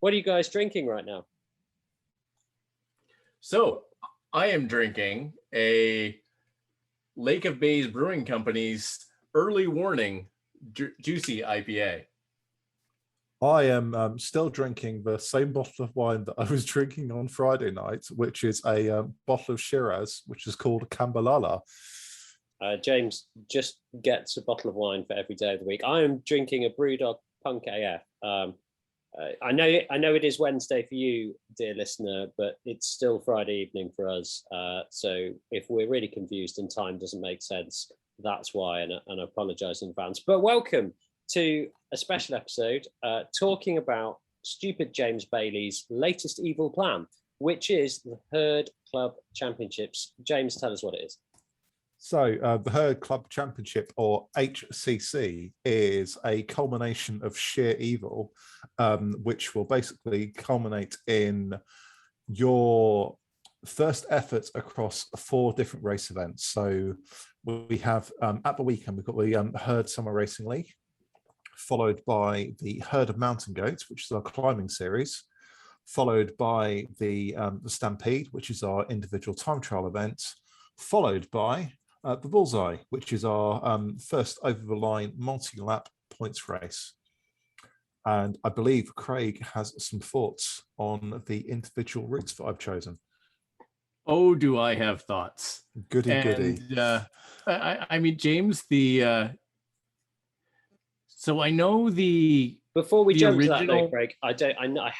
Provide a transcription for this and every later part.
What are you guys drinking right now? So I am drinking a Lake of Bays Brewing Company's Early Warning Juicy IPA. I am still drinking the same bottle of wine that I was drinking on Friday night, which is a bottle of Shiraz, which is called Cambalala. James just gets a bottle of wine for every day of the week. I am drinking a Brewdog Punk AF. I know it is Wednesday for you, dear listener, but it's still Friday evening for us. So if we're really confused and time doesn't make sense, that's why, and I apologise in advance. But welcome to a special episode talking about stupid James Bailey's latest evil plan, which is the Herd Club Championships. James, tell us what it is. So the Herd Club Championship, or HCC, is a culmination of sheer evil, which will basically culminate in your first effort across 4 different race events. So we have, at the weekend, we've got the Herd Summer Racing League, followed by the Herd of Mountain Goats, which is our climbing series, followed by the Stampede, which is our individual time trial event, followed by the Bullseye, which is our first over-the-line multi-lap points race. And I believe Craig has some thoughts on the individual routes that I've chosen. Oh, do I have thoughts? Goody. I mean, James, so I know Before we jump original... to that, though, Craig, I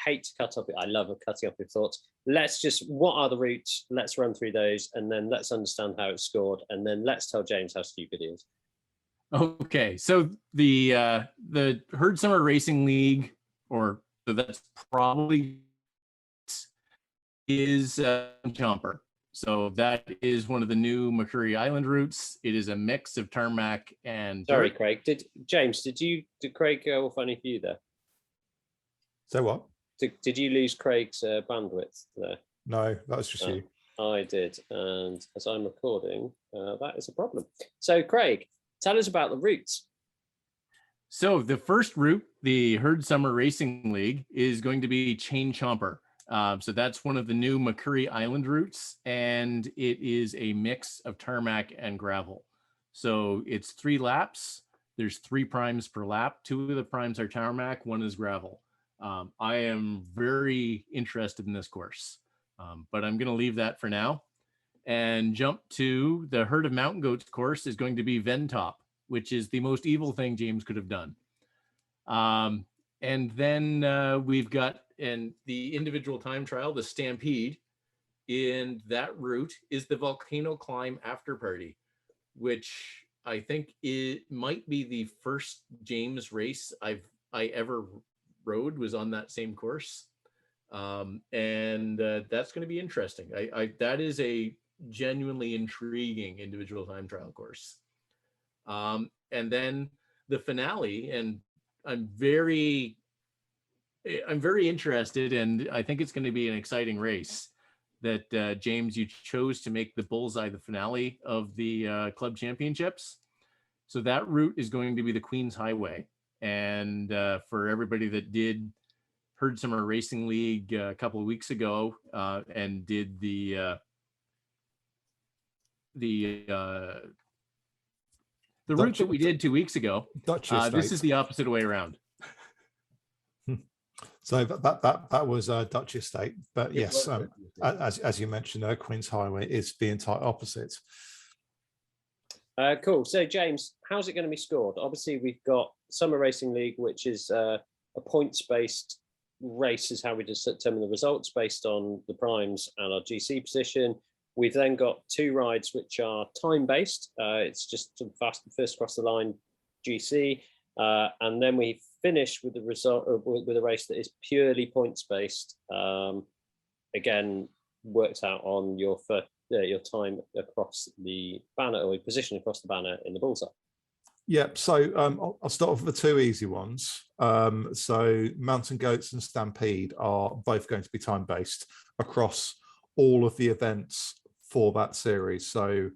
hate to cut off it. I love cutting off your thoughts. What are the routes? Let's run through those, and then let's understand how it's scored, and then let's tell James how stupid he is. Okay, so the Herd Summer Racing League, that's probably is Chomper. So that is one of the new McCurry Island routes. It is a mix of tarmac and Sorry, dirt. Craig. Did Craig go off any of you there? So what? Did you lose Craig's bandwidth there? No, that was just you. I did, and as I'm recording, that is a problem. So, Craig, tell us about the routes. So the first route, the Herd Summer Racing League, is going to be Chain Chomper. So that's one of the new McCurry Island routes, and it is a mix of tarmac and gravel. So it's 3 laps. There's 3 primes per lap. 2 of the primes are tarmac, 1 is gravel. I am very interested in this course, but I'm going to leave that for now and jump to the Herd of Mountain Goats course. Is going to be Ventop, which is the most evil thing James could have done. And then we've got the individual time trial, the Stampede, in that route is the Volcano Climb After Party, which I think it might be the first James race I ever rode was on that same course. And that's going to be interesting. That is a genuinely intriguing individual time trial course. And then the finale, and I'm very interested, and I think it's going to be an exciting race that James, you chose to make the Bullseye the finale of the club championships. So that route is going to be the Queen's Highway. And for everybody that did Herd Summer Racing League a couple of weeks ago and did the route that we did 2 weeks ago, this is the opposite way around. So that was Dutch Estate, but yes, as you mentioned, Queen's Highway is the entire opposite. Cool. So James, how's it going to be scored? Obviously, we've got Summer Racing League, which is a points-based race, is how we determine the results based on the primes and our GC position. We've then got 2 rides which are time-based. It's just first across the line GC, and then we finish with the result with a race that is purely points based. Again, worked out on your time across the banner, or your position across the banner in the Bullseye. Yeah, so I'll start off with the 2 easy ones. So Mountain Goats and Stampede are both going to be time based across all of the events for that series. So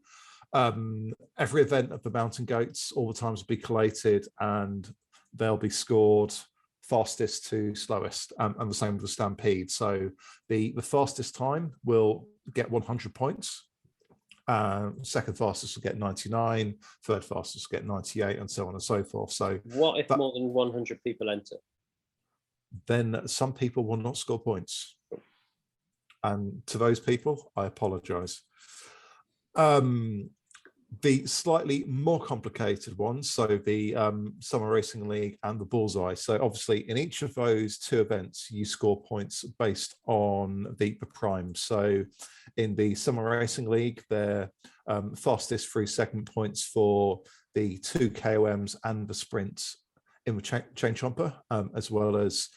every event of the Mountain Goats, all the times will be collated and they'll be scored fastest to slowest, and the same with the Stampede. So the fastest time will get 100 points. Second fastest will get 99, third fastest will get 98, and so on and so forth. So what if more than 100 people enter? Then some people will not score points. And to those people, I apologize. The slightly more complicated ones, so the Summer Racing League and the Bullseye. So obviously in each of those two events, you score points based on the prime. So in the Summer Racing League, they're fastest through second points for the 2 KOMs and the sprints in the chain chomper, as well as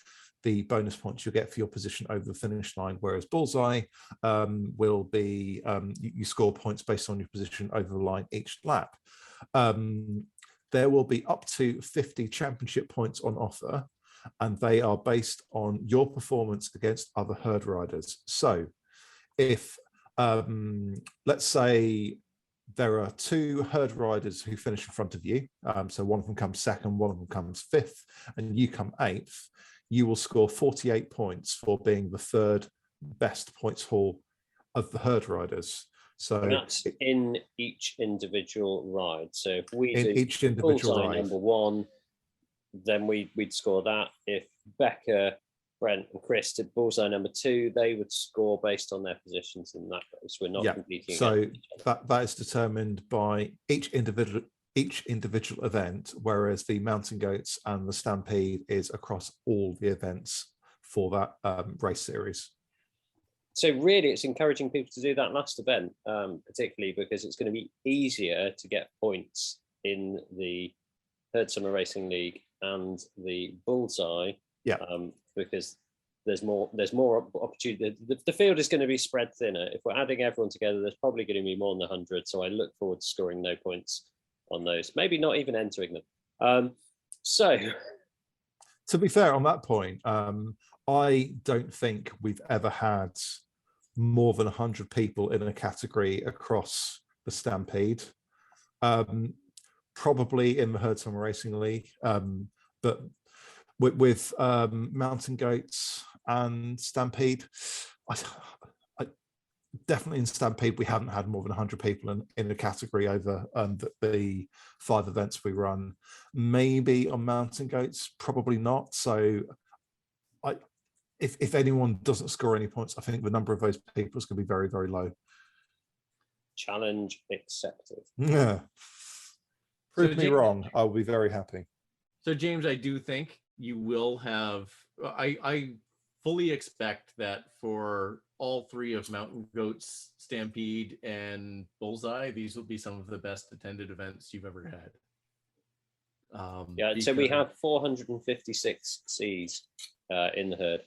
the bonus points you'll get for your position over the finish line, whereas Bullseye will be, you score points based on your position over the line each lap. There will be up to 50 championship points on offer, and they are based on your performance against other herd riders. So if, let's say, there are 2 herd riders who finish in front of you, so one of them comes second, one of them comes 5th, and you come 8th, you will score 48 points for being the 3rd best points haul of the herd riders. So and that's in each individual ride. So if we in do each individual Bullseye ride, number 1, then we'd score that. If Becca, Brent, and Chris did Bullseye number 2, they would score based on their positions in that race. We're not competing. So that is determined by each individual event, whereas the Mountain Goats and the Stampede is across all the events for that race series. So really, it's encouraging people to do that last event, particularly because it's going to be easier to get points in the Herd Summer Racing League and the Bullseye. Yeah. Because there's more opportunity. The field is going to be spread thinner. If we're adding everyone together, there's probably going to be more than 100. So I look forward to scoring no points on those, maybe not even entering them. So to be fair on that point, I don't think we've ever had more than 100 people in a category across the Stampede. Probably in the Herd Summer Racing League, but with Mountain Goats and Stampede, I definitely in Stampede, we haven't had more than 100 people in the category over the 5 events we run. Maybe on Mountain Goats, probably not. So if anyone doesn't score any points, I think the number of those people is going to be very, very low. Challenge accepted. Yeah. Prove me James, wrong. I'll be very happy. So James, I do think you will have, I fully expect that for all 3 of Mountain Goats, Stampede, and Bullseye, these will be some of the best attended events you've ever had. So we have 456 Cs in the herd,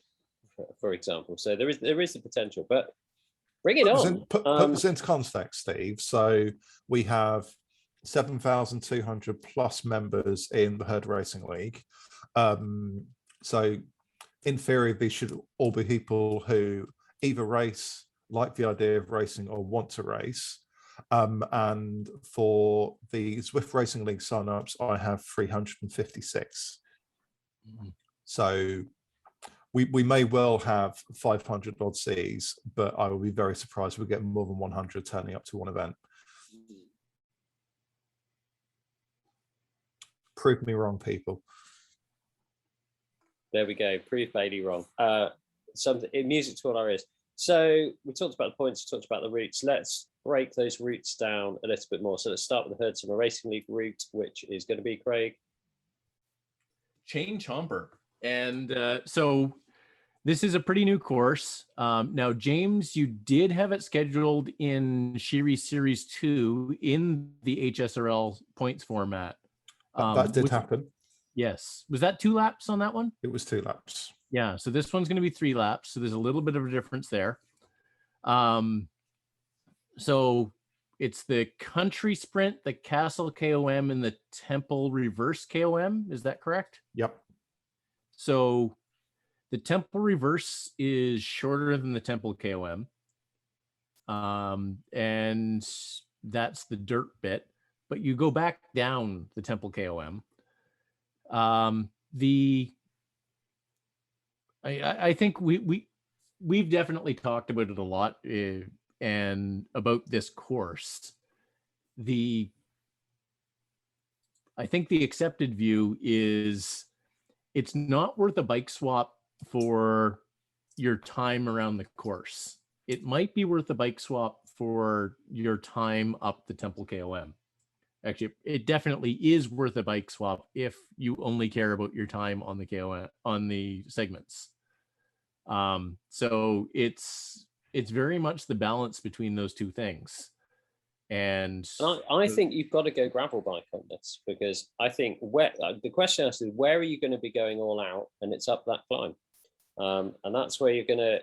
for example. So there is the potential, but bring it on. Put this into context, Steve. So we have 7,200 plus members in the Herd Racing League. So in theory, these should all be people who either race, like the idea of racing, or want to race. And for the Zwift Racing League signups, I have 356. Mm-hmm. So we may well have 500 odd Cs, but I will be very surprised if we get more than 100 turning up to one event. Prove me wrong, people. There we go. Prove Bailey wrong. Something music to all our ears. So we talked about the points, we talked about the routes. Let's break those routes down a little bit more. So let's start with the Herd Summer Racing League route, which is going to be, Craig, Chain Chomper. And so this is a pretty new course. Now, James, you did have it scheduled in Shiri Series 2 in the HSRL points format. That did happen. Yes. Was that 2 laps on that one? It was 2 laps. Yeah. So this one's going to be 3 laps. So there's a little bit of a difference there. So it's the Country Sprint, the Castle KOM, and the Temple Reverse KOM. Is that correct? Yep. So the Temple Reverse is shorter than the Temple KOM. And that's the dirt bit. But you go back down the Temple KOM. The I think we've definitely talked about it a lot, and about this course. I think the accepted view is it's not worth a bike swap for your time around the course. It might be worth a bike swap for your time up the Temple KOM. Actually, it definitely is worth a bike swap if you only care about your time on the KOM, on the segments. So it's very much the balance between those two things. And I think you've got to go gravel bike on this, because I think the question is, where are you going to be going all out, and it's up that climb, and that's where you're gonna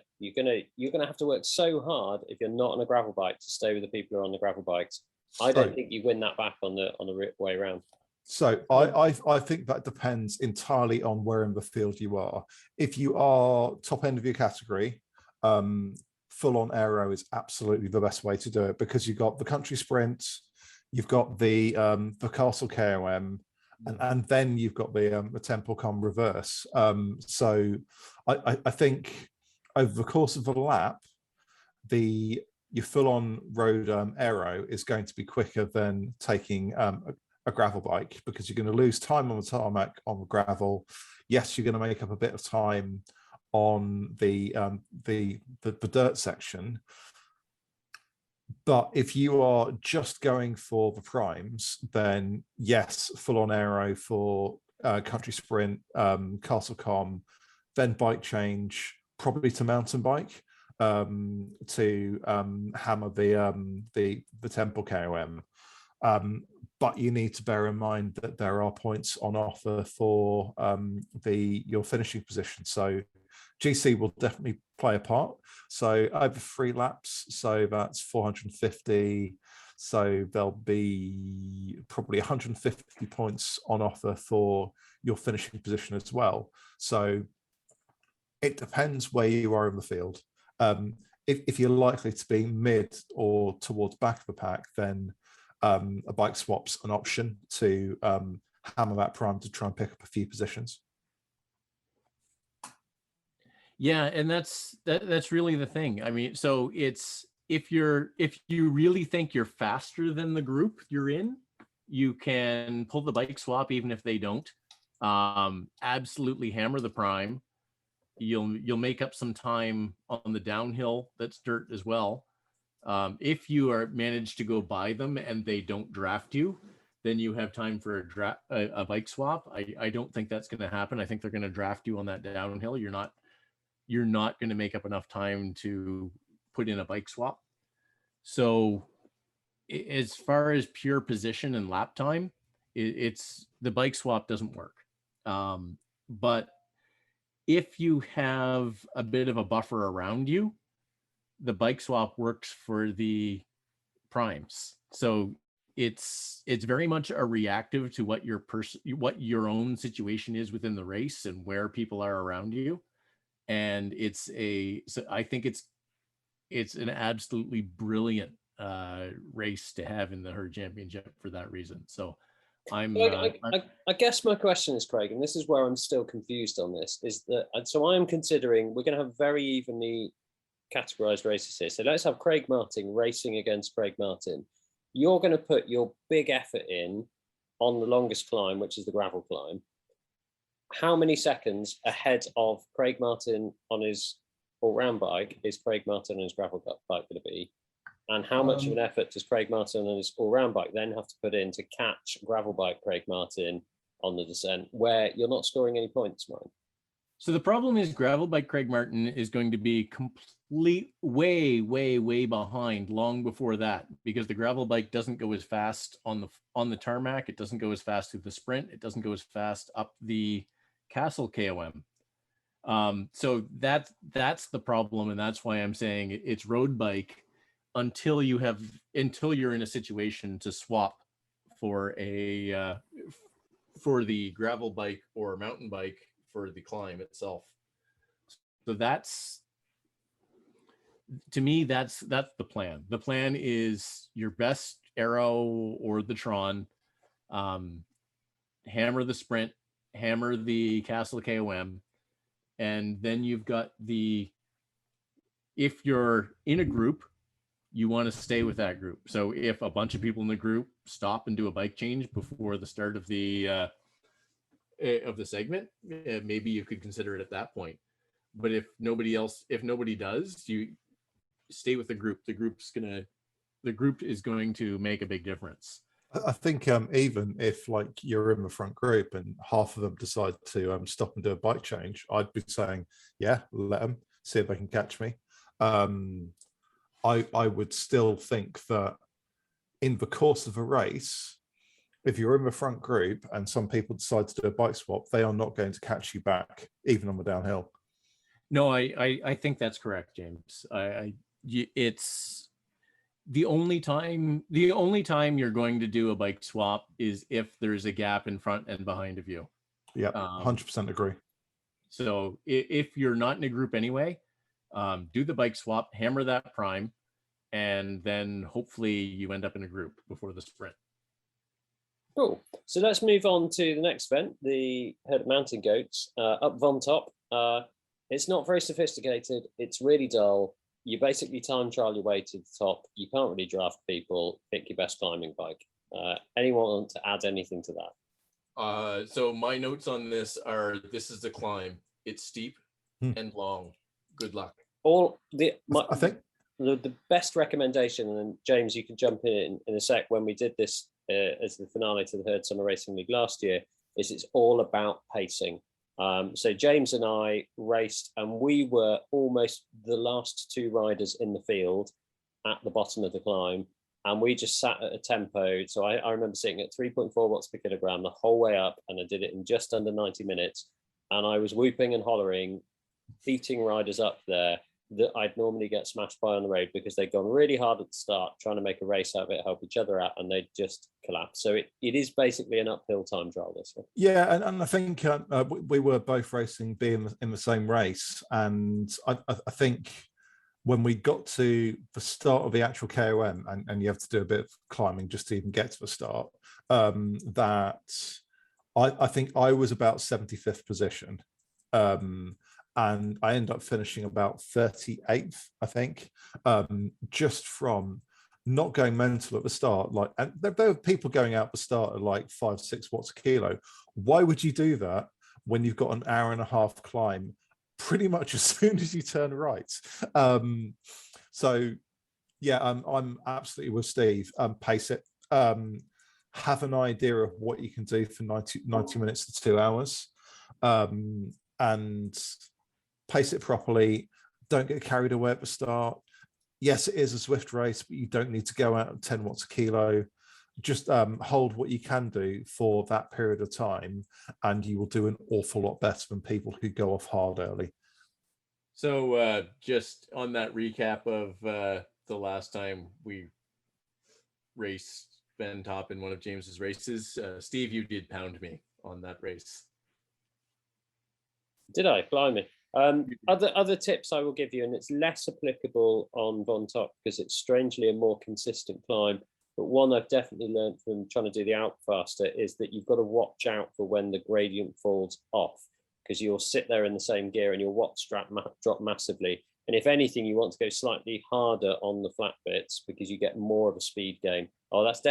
have to work so hard if you're not on a gravel bike to stay with the people who are on the gravel bikes. I don't think you win that back on the way around. So I think that depends entirely on where in the field you are. If you are top end of your category, full on aero is absolutely the best way to do it, because you've got the country sprint, you've got the castle KOM, and then you've got the Temple Com reverse. So I think over the course of the lap, your full-on road aero is going to be quicker than taking a gravel bike, because you're going to lose time on the tarmac on the gravel. Yes, you're going to make up a bit of time on the dirt section, but if you are just going for the primes, then yes, full-on aero for country sprint, castle com, then bike change probably to mountain bike, to hammer the Temple KOM. But you need to bear in mind that there are points on offer for your finishing position. So GC will definitely play a part. So over 3 laps, so that's 450. So there'll be probably 150 points on offer for your finishing position as well. So it depends where you are in the field. If you're likely to be mid or towards back of the pack, then a bike swap's an option to hammer that prime to try and pick up a few positions. Yeah, and that's really the thing. I mean, so it's if you really think you're faster than the group you're in, you can pull the bike swap even if they don't. Absolutely hammer the prime. You'll make up some time on the downhill that's dirt as well. If you are managed to go by them and they don't draft you, then you have time for a bike swap. I don't think that's going to happen. I think they're going to draft you on that downhill. You're not going to make up enough time to put in a bike swap. So as far as pure position and lap time, it's the bike swap doesn't work. But if you have a bit of a buffer around you, the bike swap works for the primes. So it's very much a reactive to what what your own situation is within the race and where people are around you. And so I think it's an absolutely brilliant race to have in the Herd Championship for that reason. So I guess my question is, Craig, and this is where I'm still confused on this, is that so I'm considering we're going to have very evenly categorized races here. So let's have Craig Martin racing against Craig Martin. You're going to put your big effort in on the longest climb, which is the gravel climb. How many seconds ahead of Craig Martin on his all-round bike is Craig Martin on his gravel bike going to be? And how much of an effort does Craig Martin on his all-round bike then have to put in to catch gravel bike Craig Martin on the descent, where you're not scoring any points, Mike? So the problem is gravel bike Craig Martin is going to be way behind long before that, because the gravel bike doesn't go as fast on the tarmac. It doesn't go as fast through the sprint. It doesn't go as fast up the Castle KOM. So that's the problem, and that's why I'm saying it's road bike until you're in a situation to swap for for the gravel bike or mountain bike for the climb itself. So to me, that's the plan. The plan is your best aero or the Tron, hammer the sprint, hammer the Castle KOM, And then you've got if you're in a group, you want to stay with that group. So if a bunch of people in the group stop and do a bike change before the start of the segment, maybe you could consider it at that point. But if nobody does, you stay with the group. The group is going to make a big difference. I think even if like you're in the front group and half of them decide to stop and do a bike change, I'd be saying, yeah, let them see if they can catch me. I would still think that in the course of a race, if you're in the front group and some people decide to do a bike swap, they are not going to catch you back, even on the downhill. No, I think that's correct, James. It's the only time you're going to do a bike swap is if there's a gap in front and behind of you. Yeah, 100% agree. So if you're not in a group anyway, do the bike swap, hammer that prime, and then hopefully you end up in a group before the sprint. Cool. So let's move on to the next event, the herd of mountain goats up Von Top. It's not very sophisticated. It's really dull. You basically time trial your way to the top. You can't really draft people. Pick your best climbing bike. Anyone want to add anything to that? So my notes on this are: this is the climb. It's steep and long. Good luck. I think the best recommendation, and James, you can jump in a sec, when we did this as the finale to the Herd Summer Racing League last year, is it's all about pacing. So James and I raced, and we were almost the last two riders in the field at the bottom of the climb, and we just sat at a tempo. So I remember sitting at 3.4 watts per kilogram the whole way up, and I did it in just under 90 minutes. And I was whooping and hollering, beating riders up there that I'd normally get smashed by on the road because they'd gone really hard at the start, trying to make a race out of it, help each other out, and they'd just collapse. So it is basically an uphill time trial, this one. Yeah, and I think we were both racing being in the same race, and I think when we got to the start of the actual KOM, and you have to do a bit of climbing just to even get to the start, that I think I was about 75th position. And I ended up finishing about 38th, I think, just from not going mental at the start. Like, and there were people going out the start at like 5-6 watts a kilo. Why would you do that when you've got an hour and a half climb pretty much as soon as you turn right? So yeah, I'm absolutely with Steve. Pace it. Have an idea of what you can do for 90 minutes to 2 hours, and pace it properly. Don't get carried away at the start. Yes, it is a Zwift race, but you don't need to go out at 10 watts a kilo. Just hold what you can do for that period of time, and you will do an awful lot better than people who go off hard early. So just on that recap of the last time we raced Ben Top in one of James's races, Steve, you did pound me on that race. Did I? Blimey. Other tips I will give you, and it's less applicable on Von Top because it's strangely a more consistent climb, but one I've definitely learned from trying to do the Alp faster is that you've got to watch out for when the gradient falls off, because you'll sit there in the same gear and your watts drop massively. And if anything, you want to go slightly harder on the flat bits because you get more of a speed gain. Oh, that's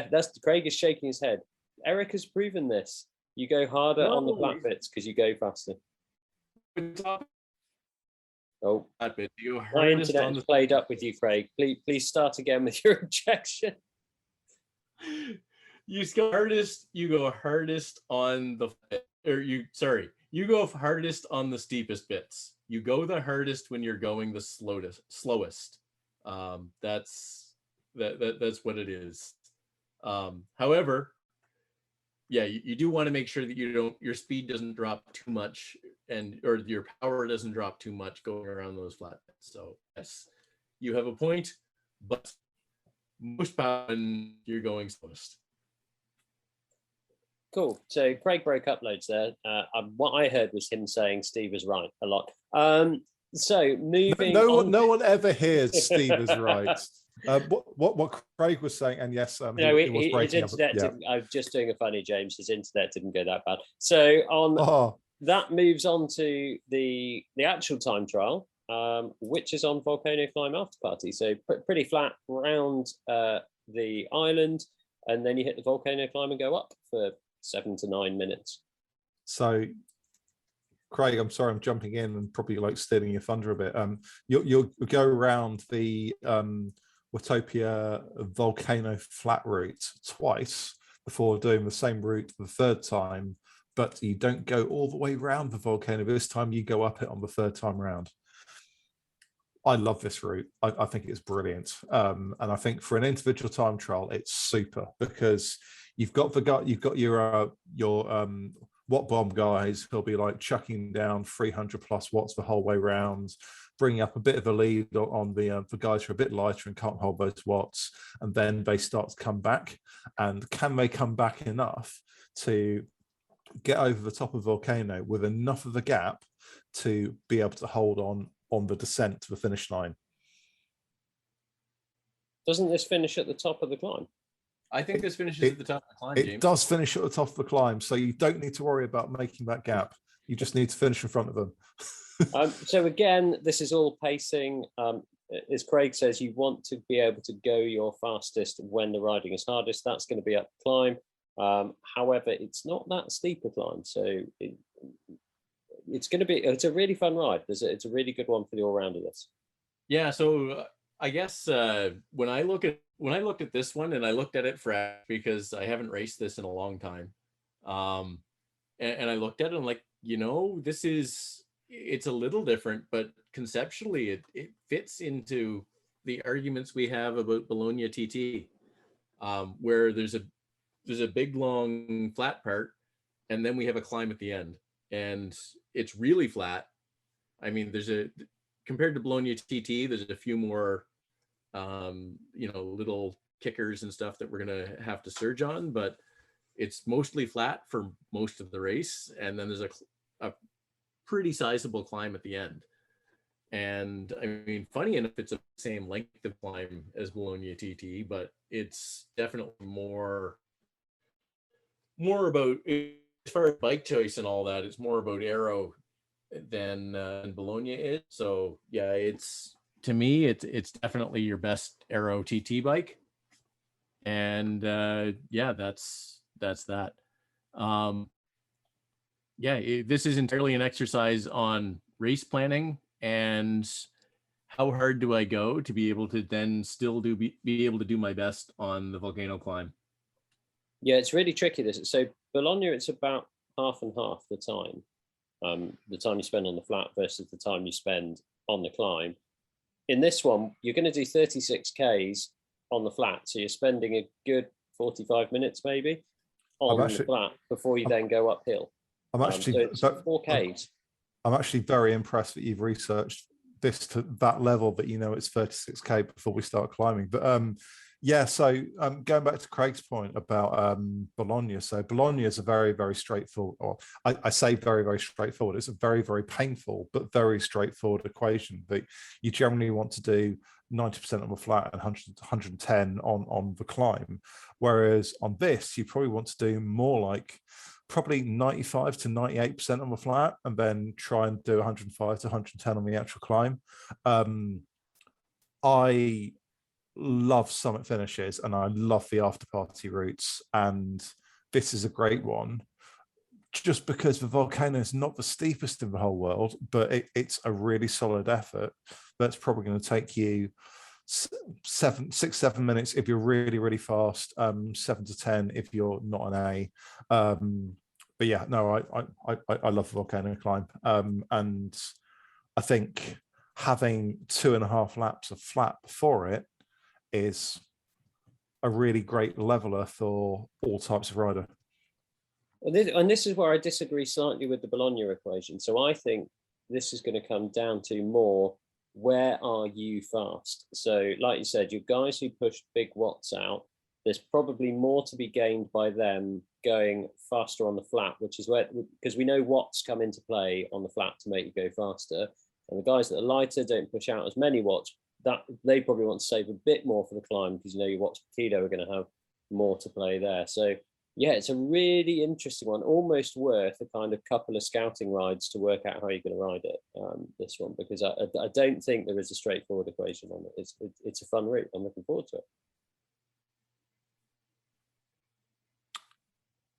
Craig is shaking his head. Eric has proven this. You go harder on the flat bits because you go faster. Oh, my internet has played up with you, Craig. Please start again with your objection. You go hardest on the, you go hardest on the steepest bits. You go the hardest when you're going the slowest. That's what it is. However, yeah, you do want to make sure that your speed doesn't drop too much, or your power doesn't drop too much going around those flat bits. So yes, you have a point, but most power when you're going slowest. Cool. So Craig broke up loads there. What I heard was him saying Steve is right a lot. So moving on. No one ever hears Steve is right. What Craig was saying, and yes, no, he was breaking his internet up. I'm just doing a funny, James. His internet didn't go that bad. So on that moves on to the actual time trial, which is on Volcano Climb After Party. So pretty flat around the island, and then you hit the volcano climb and go up for 7 to 9 minutes. So, Craig, I'm sorry, I'm jumping in and probably like stealing your thunder a bit. You'll go around the Watopia volcano flat route twice before doing the same route the third time, but you don't go all the way around the volcano. This time you go up it on the third time round. I love this route. I think it's brilliant. And I think for an individual time trial, it's super because you've got your watt bomb guys who'll be like chucking down 300 plus watts the whole way round, bringing up a bit of a lead on the guys who are a bit lighter and can't hold those watts, and then they start to come back. And can they come back enough to get over the top of the volcano with enough of a gap to be able to hold on the descent to the finish line? Doesn't this finish at the top of the climb? I think this finishes at the top of the climb, James. It does finish at the top of the climb, so you don't need to worry about making that gap. You just need to finish in front of them. So again, this is all pacing. As Craig says, you want to be able to go your fastest when the riding is hardest. That's going to be up the climb. However, it's not that steep a climb, so it's a really fun ride. It's a really good one for the all-rounder. This. Yeah. So I guess when I looked at this one, and I looked at it because I haven't raced this in a long time, and I looked at it and like, it's a little different, but conceptually it fits into the arguments we have about Bologna TT, where there's a big long flat part, and then we have a climb at the end, and it's really flat. I mean, compared to Bologna TT, there's a few more little kickers and stuff that we're going to have to surge on, but it's mostly flat for most of the race. And then there's a pretty sizable climb at the end. And I mean, funny enough, it's the same length of climb as Bologna TT, but it's definitely more about, as far as bike choice and all that, it's more about aero than Bologna is. So yeah, to me, it's definitely your best aero TT bike. And yeah, that's that. This is entirely an exercise on race planning and how hard do I go to be able to then still be able to do my best on the volcano climb. Yeah, it's really tricky. So Bologna, it's about half and half the time you spend on the flat versus the time you spend on the climb. In this one, you're going to do 36 Ks on the flat, so you're spending a good 45 minutes maybe on the flat before you then go uphill. I'm actually so 4 Ks. I'm actually very impressed that you've researched this to that level, but it's 36K before we start climbing. But so going back to Craig's point about Bologna. So Bologna is a very, very straightforward, or I say very, very straightforward. It's a very, very painful, but very straightforward equation that you generally want to do 90% on the flat and 110 on the climb. Whereas on this, you probably want to do more like probably 95 to 98% on the flat, and then try and do 105 to 110 on the actual climb. I love summit finishes and I love the after party routes, and this is a great one just because the volcano is not the steepest in the whole world, but it's a really solid effort that's probably going to take you 7 minutes if you're really, really fast, 7 to 10 if you're not an A. But yeah, no, I love the volcano climb, and I think having 2.5 laps of flat before it is a really great leveler for all types of rider. And this is where I disagree slightly with the Bologna equation. So I think this is going to come down to more, where are you fast? So like you said, your guys who push big watts out, there's probably more to be gained by them going faster on the flat, which is because we know watts come into play on the flat to make you go faster. And the guys that are lighter don't push out as many watts, that they probably want to save a bit more for the climb, because your watts per kilo are going to have more to play there. So Yeah, it's a really interesting one, almost worth a kind of couple of scouting rides to work out how you're going to ride it, this one, because I don't think there is a straightforward equation on it. It's a fun route. I'm looking forward to it.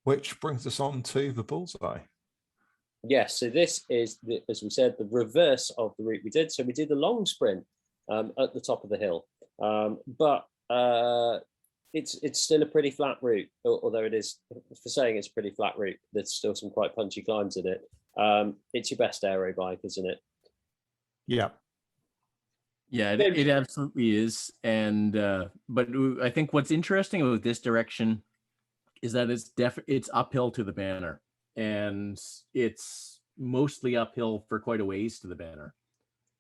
Which brings us on to the bullseye. Yes, so this is, as we said, the reverse of the route we did. So we did a long sprint at the top of the hill, but it's still a pretty flat route, although it is, for saying it's a pretty flat route, there's still some quite punchy climbs in it. It's your best aero bike, isn't it? Yeah. Yeah, it absolutely is. And but I think what's interesting about this direction is that it's uphill to the banner, and it's mostly uphill for quite a ways to the banner.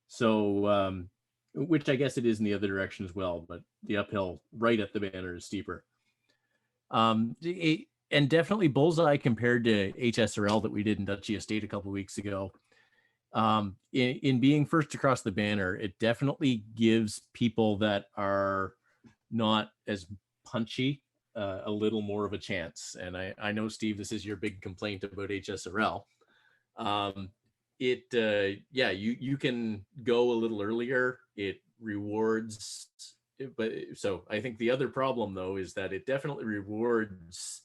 So which I guess it is in the other direction as well, but the uphill right at the banner is steeper. And definitely bullseye compared to HSRL that we did in Dutchy Estate a couple of weeks ago. In being first across the banner, it definitely gives people that are not as punchy a little more of a chance. And I know, Steve, this is your big complaint about HSRL. Yeah, you can go a little earlier. It rewards, but so I think the other problem though is that it definitely rewards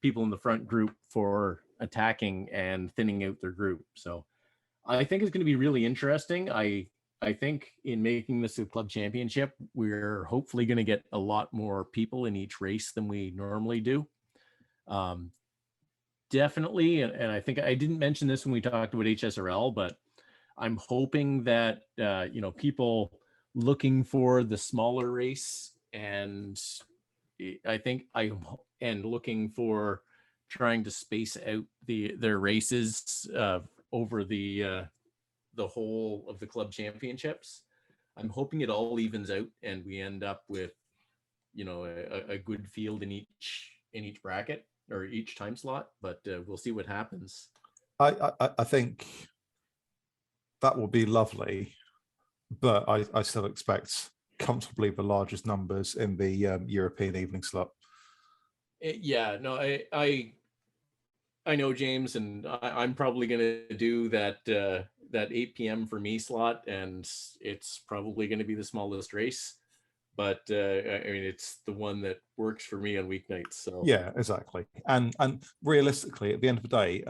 people in the front group for attacking and thinning out their group. So I think it's going to be really interesting. I think in making this a club championship, we're hopefully going to get a lot more people in each race than we normally do. Definitely, and I think I didn't mention this when we talked about HSRL, but I'm hoping that people looking for the smaller race, and looking for trying to space out their races over the whole of the club championships. I'm hoping it all evens out and we end up with a good field in each bracket or each time slot, but we'll see what happens. I think that will be lovely, but I still expect comfortably the largest numbers in the European evening slot. Yeah, no, I know, James, and I'm probably going to do that 8 p.m. for me slot, and it's probably going to be the smallest race. But I mean, it's the one that works for me on weeknights. So yeah, exactly. And realistically, at the end of the day,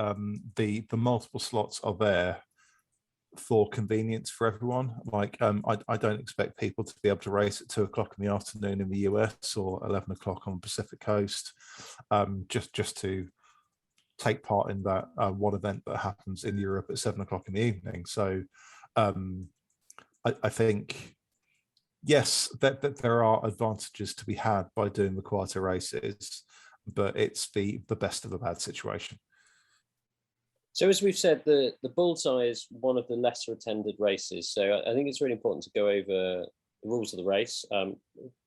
the multiple slots are there for convenience for everyone. Like I don't expect people to be able to race at 2:00 in the afternoon in the US or 11 o'clock on the Pacific coast, just to take part in that one event that happens in Europe at 7:00 in the evening. So I think, yes, that there are advantages to be had by doing the quieter races, but it's the best of a bad situation. So as we've said, the bullseye is one of the lesser attended races. So I think it's really important to go over the rules of the race.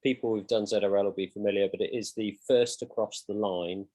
People who've done ZRL will be familiar, but it is the first to cross the line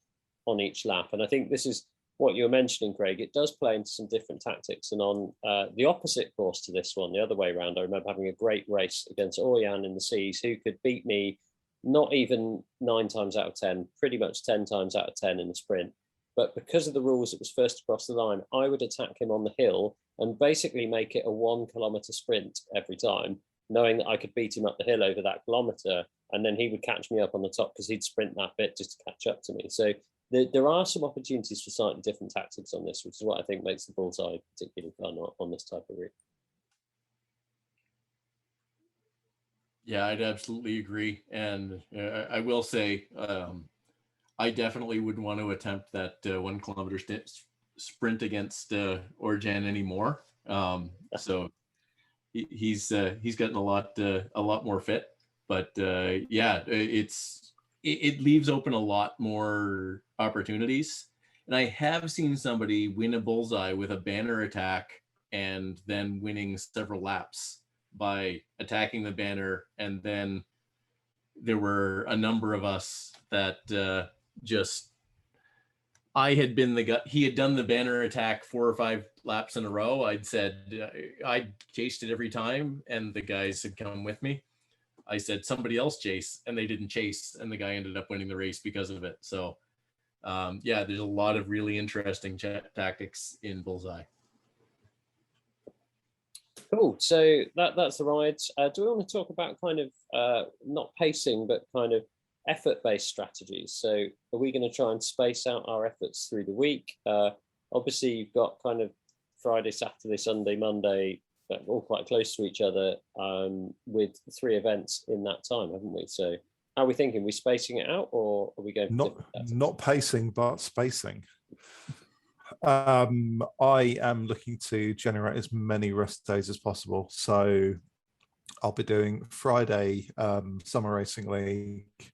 on each lap. And I think this is what you're mentioning, Craig. It does play into some different tactics. And on the opposite course to this one, the other way around, I remember having a great race against Orjan in the Seas, who could beat me not even 9 times out of 10, pretty much 10 times out of 10 in the sprint. But because of the rules, it was first across the line. I would attack him on the hill and basically make it a 1 kilometer sprint every time, knowing that I could beat him up the hill over that kilometer. And then he would catch me up on the top because he'd sprint that bit just to catch up to me. So there are some opportunities for slightly different tactics on this, which is what I think makes the bullseye particularly fun on this type of route. Yeah, I'd absolutely agree. And I will say, I definitely would want to attempt that 1 kilometer sprint against Orjan anymore. So he's gotten a lot more fit, but yeah, it leaves open a lot more opportunities. And I have seen somebody win a bullseye with a banner attack and then winning several laps by attacking the banner. And then there were a number of us that I had been the guy. He had done the banner attack 4 or 5 laps in a row. I'd said I chased it every time, and the guys had come with me. I said somebody else chase, and they didn't chase, and the guy ended up winning the race because of it. So Yeah, there's a lot of really interesting tactics in Bullseye. Cool. So that's the rides. Do we want to talk about kind of not pacing, but kind of effort-based strategies? So are we going to try and space out our efforts through the week? Obviously, you've got kind of Friday, Saturday, Sunday, Monday, all quite close to each other, with 3 events in that time, haven't we? So how are we thinking? Are we spacing it out, or are we going for not pacing but spacing? I am looking to generate as many rest days as possible. So I'll be doing Friday Summer Racing League,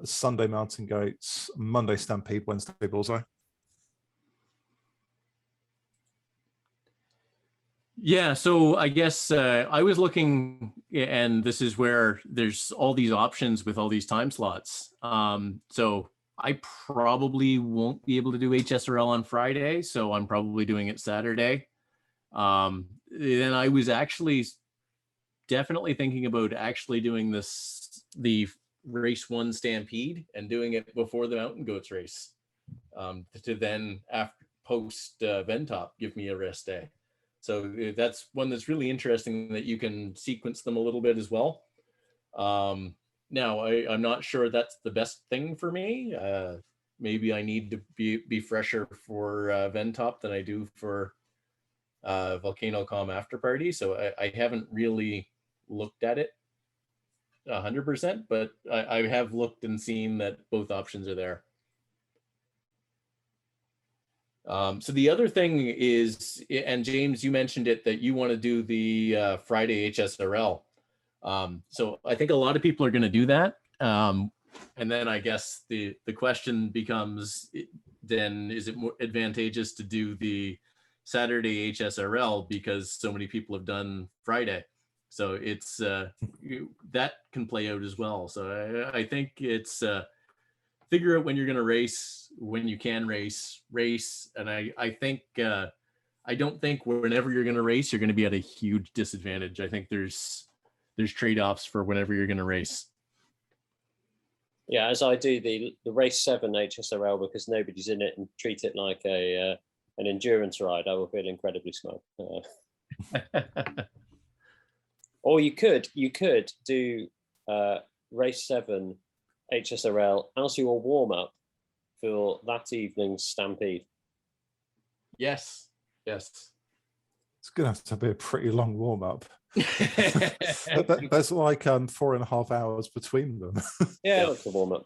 Sunday Mountain Goats, Monday Stampede, Wednesday Bullseye. Yeah, so I guess I was looking, and this is where there's all these options with all these time slots. So I probably won't be able to do HSRL on Friday, so I'm probably doing it Saturday. Then I was actually definitely thinking about actually doing the race 1 Stampede and doing it before the Mountain Goats race, to then after post Ventop give me a rest day. So that's one that's really interesting, that you can sequence them a little bit as well. Now I'm not sure that's the best thing for me. Maybe I need to be fresher for Ventop than I do for VolcanoCom After Party. So I haven't really looked at it 100%, but I have looked and seen that both options are there. So the other thing is, and James, you mentioned it, that you want to do the Friday HSRL. So I think a lot of people are going to do that. And then I guess the question becomes, then is it more advantageous to do the Saturday HSRL because so many people have done Friday? So it's that can play out as well. So I think it's figure out when you're going to race, when you can race. And I think I don't think whenever you're going to race, you're going to be at a huge disadvantage. I think there's trade-offs for whenever you're going to race. Yeah, as I do the race 7 HSRL, because nobody's in it, and treat it like an endurance ride, I will feel incredibly smug. Or you could do race 7 HSRL as your warm up for that evening's Stampede. Yes. It's going to have to be a pretty long warm up. There's like 4.5 hours between them. Yeah, that's a warm up.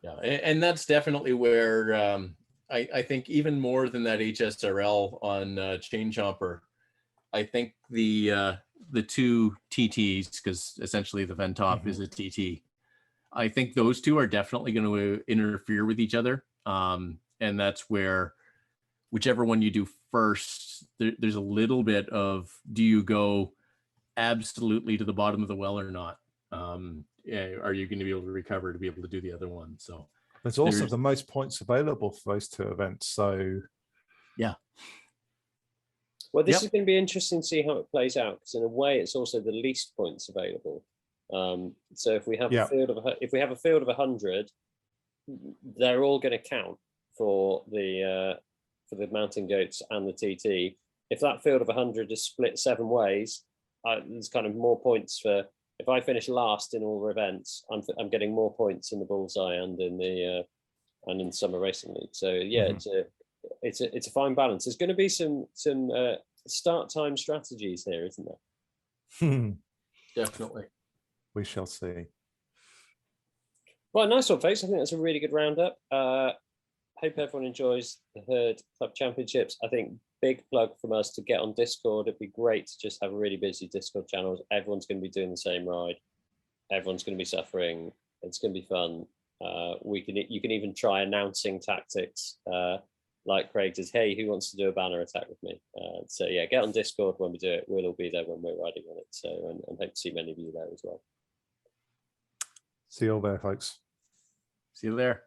Yeah, and that's definitely where I think even more than that HSRL on Chain Chomper, I think the 2 TTs, because essentially the Ventop is a TT, I think those 2 are definitely going to interfere with each other. And that's where whichever one you do first, there's a little bit of, do you go absolutely to the bottom of the well or not? Are you going to be able to recover to be able to do the other one? So there's also the most points available for those 2 events. So yeah. Well, this is going to be interesting to see how it plays out, because in a way, it's also the least points available. So if we have a field of 100, they're all going to count for the Mountain Goats and the TT. If that field of 100 is split 7 ways, there's kind of more points for. If I finish last in all the events, I'm getting more points in the Bullseye and in the Summer Racing League. So yeah, it's a fine balance. There's going to be some start time strategies here, isn't there? Definitely. We shall see. Right, nice one, folks. I think that's a really good roundup. Hope everyone enjoys the Herd Club Championships. I think big plug from us to get on Discord. It'd be great to just have a really busy Discord channel. Everyone's going to be doing the same ride. Everyone's going to be suffering. It's going to be fun. You can even try announcing tactics, like Craig does. Hey, who wants to do a banner attack with me? So yeah, get on Discord when we do it. We'll all be there when we're riding on it. So and hope to see many of you there as well. See you all there, folks. See you there.